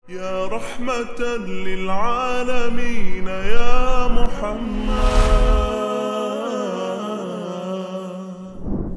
يا رحمة للعالمين يا محمد.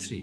3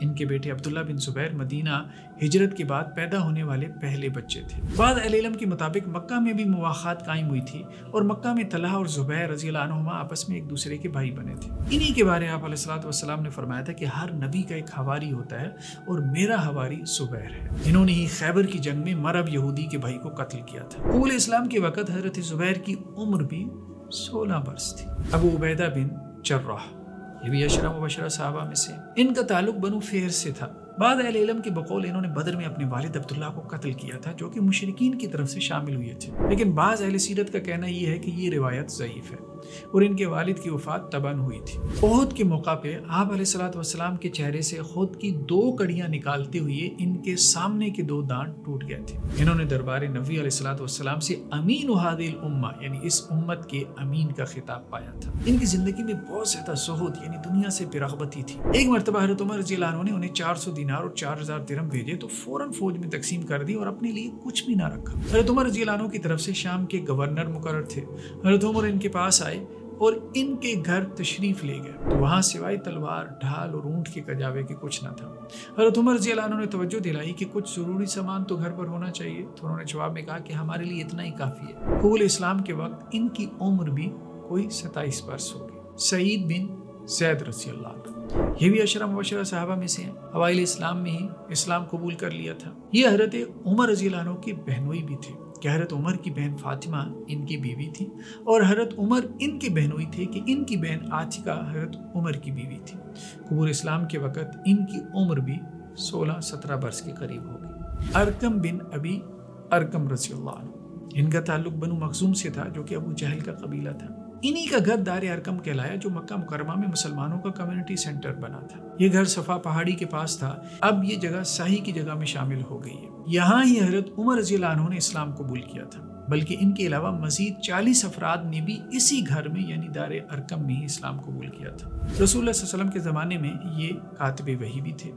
ان کے بیٹے عبداللہ بن زبیر مدینہ ہجرت کے بعد پیدا ہونے والے پہلے بچے تھے۔ بعض اہل علم کے مطابق مکہ میں بھی مواخات قائم ہوئی تھی اور مکہ میں طلحہ اور زبیر رضی اللہ عنہما آپس میں ایک دوسرے کے بھائی بنے تھے۔ انہی کے بارے آپ علیہ الصلوۃ والسلام نے فرمایا تھا کہ ہر نبی کا ایک حواری ہوتا ہے اور میرا حواری زبیر ہے۔ انہوں نے ہی خیبر کی جنگ میں مرب یہودی کے بھائی کو قتل کیا تھا۔ قبول اسلام کے وقت حضرت زبیر کی عمر بھی 16 برس تھی۔ ابو عبیدہ بن جراح یہ بھی عشرہ مبشرہ صحابہ میں سے، ان کا تعلق بنو فہر سے تھا۔ بعض اہل علم کے بقول انہوں نے بدر میں اپنے والد عبداللہ کو قتل کیا تھا جو کہ مشرکین کی طرف سے شامل ہوئے تھے، لیکن بعض اہل سیرت کا کہنا یہ ہے کہ یہ روایت ضعیف ہے اور ان کے والد کی وفات تباً ہوئی تھی۔ احد کے موقع پہ آپ علیہ الصلوۃ والسلام کے چہرے سے خود کی 2 کڑیاں نکالتے ہوئے ان کے سامنے کے 2 دانت ٹوٹ گئے تھے۔ انہوں نے دربار نبی علیہ الصلوۃ والسلام سے امین هذه الامہ یعنی اس امت کے امین کا خطاب پایا تھا۔ ان کی زندگی میں بہت زیادہ زہد یعنی دنیا سے بے رغبتی تھی۔ ایک مرتبہ حضرت عمر رضی اللہ عنہ نے انہیں 400 دینار اور 4000 درہم بھیجے تو فوراً فوج میں تقسیم کر دی اور اپنے لیے کچھ بھی نہ رکھا۔ حضرت عمر رضی اللہ عنہ کی طرف سے شام کے گورنر مقرر تھے۔ حضرت عمر ان کے پاس آئے اور ان کے گھر تشریف لے گئے تو وہاں سوائے تلوار، ڈھال اور اونٹ کے کجاوے کے کچھ نہ تھا۔ حضرت عمر رضی اللہ عنہ نے توجہ دلائی کہ کچھ ضروری سامان تو گھر پر ہونا چاہیے، تو انہوں نے جواب میں کہا کہ ہمارے لیے اتنا ہی کافی ہے۔ قبول اسلام کے وقت ان کی عمر بھی کوئی 27 برس ہوگی۔ سعید بن زید رضی اللہ عنہ یہ بھی عشرہ مبشرہ صحابہ میں سے ہیں، اوائل اسلام میں ہی اسلام قبول کر لیا تھا۔ یہ حضرت عمر رضی اللہ عنہ کی بہنوئی بھی تھے کہ حضرت عمر کی بہن فاطمہ ان کی بیوی تھی اور حضرت عمر ان کے بہنوئی تھے کہ ان کی بہن عاتکہ حضرت عمر کی بیوی تھی۔ قبول اسلام کے وقت ان کی عمر بھی 16-17 برس کے قریب ہوگی۔ ارقم بن ابی ارقم رضی اللہ عنہ ان کا تعلق بنو مخزوم سے تھا جو کہ ابو جہل کا قبیلہ تھا۔ انہی کا گھر دار ارقم کہلایا جو مکہ مکرمہ میں مسلمانوں کا کمیونٹی سینٹر بنا تھا۔ یہ گھر صفا پہاڑی کے پاس تھا، اب یہ جگہ ساہی کی جگہ میں شامل ہو گئی ہے۔ یہاں ہی حضرت عمر رضی اللہ عنہ نے اسلام قبول کیا تھا، بلکہ ان کے علاوہ مزید 40 افراد نے بھی اسی گھر میں یعنی دار ارقم میں ہی اسلام قبول کیا تھا۔ رسول اللہ صلی اللہ علیہ وسلم کے زمانے میں یہ کاتب وحی بھی تھے،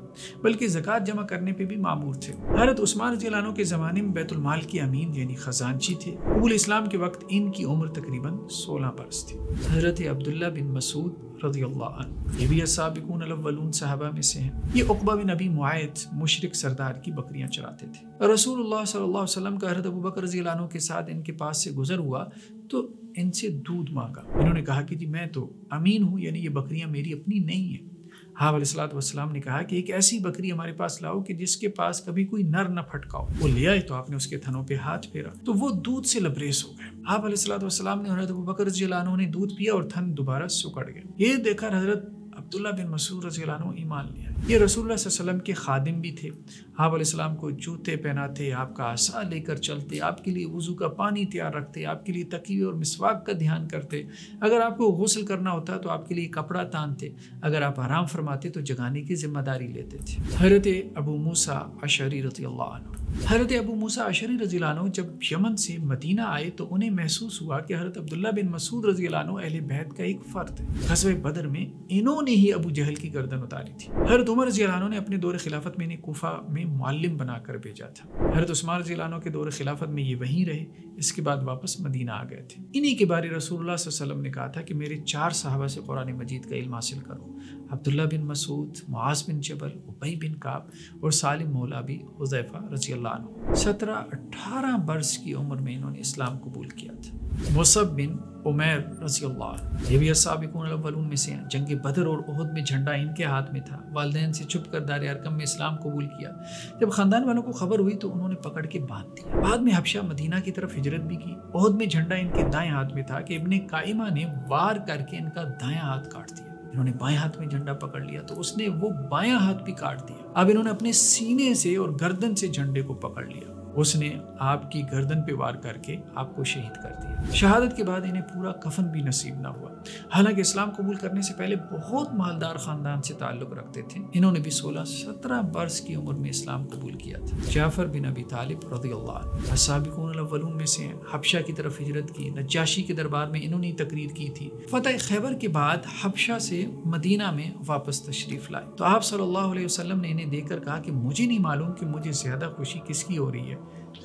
بلکہ زکوٰۃ جمع کرنے پہ بھی مامور تھے۔ حضرت عثمان رضی اللہ عنہ کے زمانے میں بیت المال کے امین یعنی خزانچی تھے۔ قبول اسلام کے وقت ان کی عمر تقریباً 16 برس تھی۔ حضرت عبداللہ بن مسعود رضی اللہ عنہ یہ بھی السابقون الاولون صحابہ میں سے ہیں۔ یہ عقبہ بن ابی معیط مشرک سردار کی بکریاں چراتے تھے۔ رسول اللہ صلی اللہ علیہ وسلم کا حضرت ابو بکر رضی اللہ عنہ کے ساتھ ان کے پاس سے گزر ہوا تو ان سے دودھ مانگا۔ انہوں نے کہا کہ جی میں تو امین ہوں، یعنی یہ بکریاں میری اپنی نہیں ہیں۔ آپ علیہ الصلوۃ والسلام نے کہا کہ ایک ایسی بکری ہمارے پاس لاؤ کہ جس کے پاس کبھی کوئی نر نہ پھٹکاؤ۔ وہ لے آئے تو آپ نے اس کے تھنوں پہ ہاتھ پھیرا تو وہ دودھ سے لبریز ہو گئے۔ آپ علیہ الصلوۃ والسلام نے حضرت ابو بکر رضی اللہ عنہ نے دودھ پیا اور تھن دوبارہ سکڑ گئے۔ یہ دیکھ کر حضرت عبداللہ بن مسعود رضی اللہ عنہ ایمان لیا۔ یہ رسول اللہ صلی اللہ علیہ وسلم کے خادم بھی تھے۔ آپ علیہ السلام کو جوتے پہناتے، آپ کا عصا لے کر چلتے، آپ کے لیے وضو کا پانی تیار رکھتے، آپ کے لیے تکیے اور مسواک کا دھیان کرتے۔ اگر آپ کو غسل کرنا ہوتا تو آپ کے لیے کپڑا تانتے، اگر آپ آرام فرماتے تو جگانے کی ذمہ داری لیتے تھے۔ حضرت ابو موسیٰ اشعری رضی اللہ عنہ حضرت ابو موسیٰ اشعری رضی اللہ عنہ جب یمن سے مدینہ آئے تو انہیں محسوس ہوا کہ حضرت عبداللہ بن مسعود رضی اللہ عنہ اہل بیت کا ایک فرد ہے۔ غزوہ بدر میں انہوں نے ہی ابو جہل کی گردن اتاری تھی۔ حضرت عمر رضی اللہ عنہ نے اپنے دور خلافت میں انہیں کوفہ میں معلم بنا کر بھیجا تھا۔ حضرت عثمان رضی اللہ عنہ کے دور خلافت میں یہ وہیں رہے، اس کے بعد واپس مدینہ آ گئے تھے۔ انہی کے بارے رسول اللہ صلی اللہ علیہ وسلم نے کہا تھا کہ میرے 4 صحابہ سے قرآن مجید کا علم حاصل کرو، عبداللہ بن مسعود، معاذ بن جبل، ابی بن کعب اور سالم مولا ابی حذیفہ رضی اللہ عنہ۔ 17-18 برس کی عمر میں انہوں نے اسلام قبول کیا تھا۔ مصعب بن عمیر رضی اللہ عنہ یہ بھی السابقون الاولون میں سے ہیں۔ جنگ بدر اور احد میں جھنڈا ان کے ہاتھ میں تھا۔ والدین سے چھپ کر دار ارقم میں اسلام قبول کیا۔ جب خاندان والوں کو خبر ہوئی تو انہوں نے پکڑ کے باندھ دیا۔ بعد میں حبشہ مدینہ کی طرف ہجرت بھی کی۔ احد میں جھنڈا ان کے دائیں ہاتھ میں تھا کہ ابن قائمہ نے وار کر کے ان کا دائیں ہاتھ کاٹ دیا۔ انہوں نے بائیں ہاتھ میں جھنڈا پکڑ لیا تو اس نے وہ بائیں ہاتھ بھی کاٹ دیا۔ اب انہوں نے اپنے سینے سے اور گردن سے جھنڈے کو پکڑ لیا۔ اس نے آپ کی گردن پہ وار کر کے آپ کو شہید کر دیا۔ شہادت کے بعد انہیں پورا کفن بھی نصیب نہ ہوا۔ حالانکہ اسلام قبول کرنے سے پہلے بہت مالدار خاندان سے تعلق رکھتے تھے۔ انہوں نے بھی 16-17 برس کی عمر میں اسلام قبول کیا تھا۔ جعفر بن ابی طالب رضی اللہ عنہ السابقون الاولون میں سے ہیں۔ حبشہ کی طرف ہجرت کی۔ نجاشی کے دربار میں انہوں نے تقریر کی تھی۔ فتح خیبر کے بعد حبشہ سے مدینہ میں واپس تشریف لائے تو آپ صلی اللہ علیہ وسلم نے انہیں سامنے دیکھ کر کہا کہ مجھے نہیں معلوم کہ مجھے زیادہ خوشی کس کی ہو رہی ہے،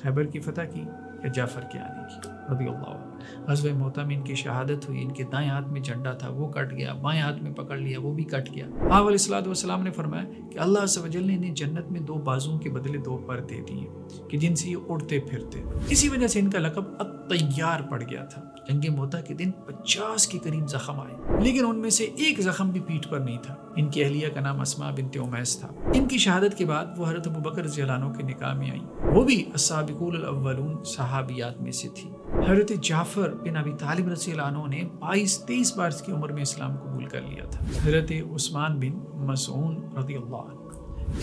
خیبر کی فتح کی یا جعفر کے آنے کی رضی اللہ عنہ۔ غزوہ موتہ میں ان کی شہادت ہوئی، ان کے دائیں ہاتھ میں جھنڈا تھا وہ کٹ گیا، بائیں ہاتھ میں پکڑ لیا وہ بھی کٹ گیا۔ آپ علیہ الصلوۃ والسلام نے فرمایا کہ اللہ عز و جل نے انہیں جنت میں 2 بازوں کے بدلے 2 پر دے دیے کہ جن سے یہ اڑتے پھرتے، اسی وجہ سے ان کا لقب الطیار پڑ گیا تھا۔ جنگ موتہ کے دن 50 کے قریب زخم آئے، لیکن ان میں سے ایک زخم بھی پیٹھ پر نہیں تھا۔ ان کی اہلیہ کا نام اسماء بنت امیس تھا۔ ان کی شہادت کے بعد وہ حضرت ابوبکر رضی اللہ عنہ کے نکاح میں آئیں، وہ بھی السابقون الاولون صحابیات میں سے تھی۔ حضرت جعفر بن ابی طالب رضی اللہ عنہ نے 22-23 برس کی عمر میں اسلام قبول کر لیا تھا۔ حضرت عثمان بن مظعون رضی اللہ عنہ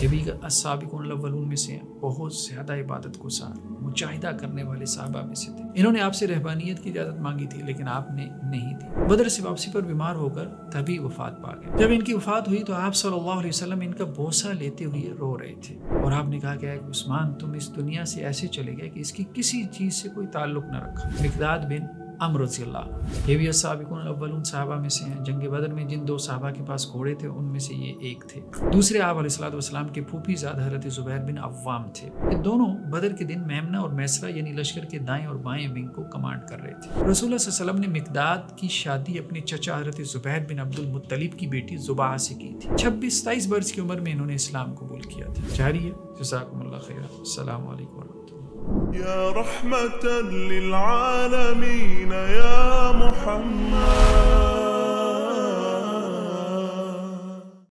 یہ بھی السابقون الاولون میں سے ہیں، بہت زیادہ عبادت گزار مجاہدہ کرنے والے صحابہ میں سے تھے۔ انہوں نے آپ سے رہبانیت کی اجازت مانگی تھی لیکن آپ نے نہیں دی۔ بدر سے واپسی پر بیمار ہو کر تبھی وفات پا گئے۔ جب ان کی وفات ہوئی تو آپ صلی اللہ علیہ وسلم ان کا بوسہ لیتے ہوئے رو رہے تھے، اور آپ نے کہا کہ اے عثمان تم اس دنیا سے ایسے چلے گئے کہ اس کی کسی چیز سے کوئی تعلق نہ رکھا۔ مقداد بن عمرو رضی اللہ عنہ یہ بھی السابقون الاولون صحابہ میں سے ہیں۔ جنگ بدر میں جن 2 صحابہ کے پاس گھوڑے تھے ان میں سے یہ ایک تھے۔ دوسرے آپ علیہ الصلوۃ والسلام کے پھوپھی زاد حضرت زبیر بن عوام تھے۔ یہ دونوں بدر کے دن میمنہ اور میسرہ یعنی لشکر کے دائیں اور بائیں ونگ کو کمانڈ کر رہے تھے۔ رسول اللہ صلی اللہ علیہ وسلم نے مقداد کی شادی اپنے چچا حضرت زبیر بن عبد المطلب کی بیٹی زباہ سے کی تھی۔ 26-27 برس کی عمر میں انہوں نے اسلام قبول کیا تھا۔ جاری ہے۔ جزاکم اللہ خیر۔ السلام علیکم ورحمۃ اللہ۔ يا رحمة للعالمين يا محمد